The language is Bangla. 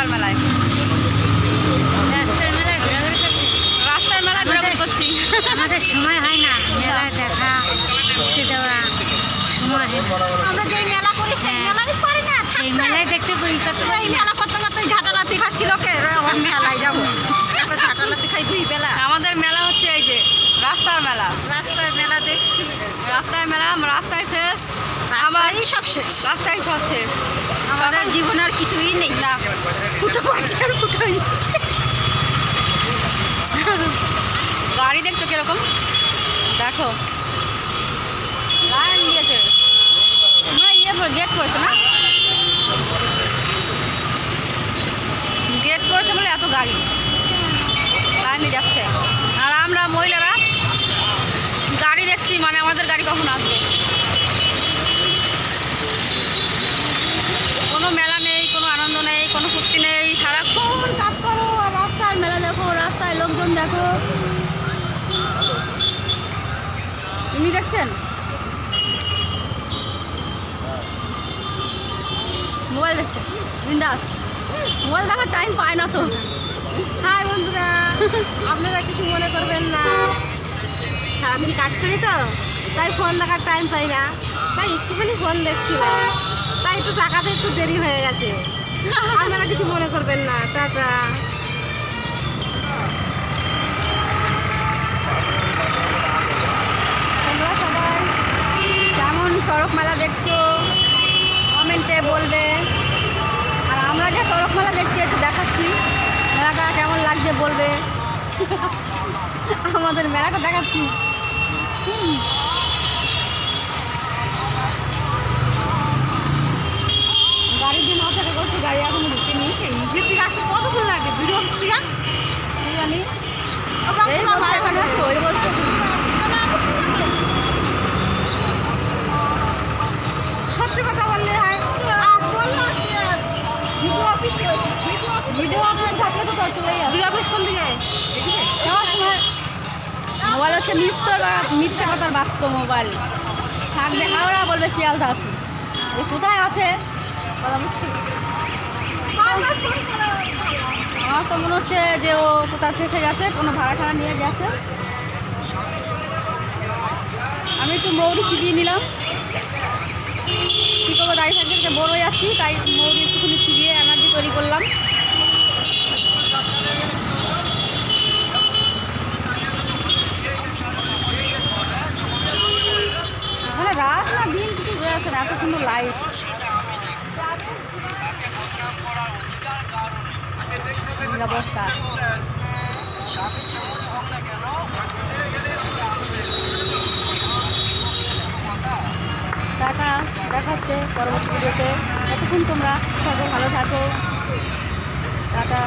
রাস্তার মেলায় রাস্তার মেলায় ঘোরাঘুরি করছি। আমাদের সময় হয় না মেলায় দেখা ঘুরতে দেওয়া সময় হয় না। আমরা যে মেলা করি সেই মেলাই পারি না সেই মেলায় দেখতে বই কত এই মেলা করতে করতে ঝাঁটালাতি খাচ্ছিল কে আবার মেলায় যাবো ঝাঁটালাতি খাই দুই বেলা। আমাদের মেলা হচ্ছে এই যে রাস্তার মেলা। রাস্তায় মেলা দেখছি, রাস্তায় মেলা, রাস্তায় শেষ, আবার আমারই সব শেষ। রাস্তায় সব শেষ। আমাদের জীবনে আর কিছুই নেই, না ফুটো পাচ্ছি আর ফুটোই। গাড়ি দেখছো কিরকম, দেখো লাইন দিয়েছে। তোমরা গেট পড়েছে না, গেট পড়েছে বলে এত গাড়ি লাইন দিয়ে যাচ্ছে। আর আমরা মহিলারা গাড়ি দেখছি, মানে আমাদের গাড়ি কখন আসবে। কোনো মেলা নেই, কোনো আনন্দ নেই, কোনো ফুর্তি নেই, সারাক্ষণ কাজ করো আর রাস্তার মেলা দেখো, রাস্তায় লোকজন দেখো। ইনি দেখছেন মোবাইল দেখছেন, বিন্দাস মোবাইল দেখার টাইম পায় না তো। হাই বন্ধুরা, আপনারা কিছু মনে করবেন না, সারাদিন কাজ করি তো তাই ফোন দেখার টাইম পাই না, তাই একটুখানি ফোন দেখছিলাম, তাই একটু টাকাতে একটু দেরি হয়ে গেছে। আপনারা কিছু মনে করবেন না, টাটা। তোমরা সবাই কেমন চড়ক মেলা দেখছো কমেন্টে বলবে। আর আমরা যে চড়ক মেলা দেখছি একটু দেখাচ্ছি, মেলাটা কেমন লাগছে বলবে। আমাদের মেলাটা দেখাচ্ছি। গাড়ির জন্য অপেক্ষা করছি, গাড়ি এখনো ঢুকেনি। নিজের থেকে আসতে কতক্ষণ লাগে? ভিডিও অফিস থেকে কি জানি এই বাইরে বলছে, ওই বলছে। সত্যি কথা বললে হয়। ভিডিও অফিস ভিডিও অফিস থাকলে তো চলেই যাবে। ভিডিও অফিস কোন দিকে? যাওয়ার সময় মোবাইল হচ্ছে মিথ্যে কথার বাক্স মোবাইল। থাকবে হাওড়া, বলবে শিয়ালদা আছে, যে কোথায় আছে বলা মুশকিল। আমার তো মনে হচ্ছে যে ও কোথাও ফেসে গেছে, কোনো ভাড়া টাড়া নিয়ে গেছে। আমি একটু মৌরি চিবিয়ে নিলাম, কী করবো, দাঁড়িয়ে থাকতে বড় হয়ে যাচ্ছি, তাই মৌরি একটুখানি চিবিয়ে এনার্জি তৈরি করলাম। মানে রাত না দিন কিছু হয়ে আছে না, এত সুন্দর লাইট। অবস্থা টাটা, দেখা হচ্ছে পরবর্তী ভিডিওতে। এতক্ষণ তোমরা থাকো, ভালো থাকো, টাটা।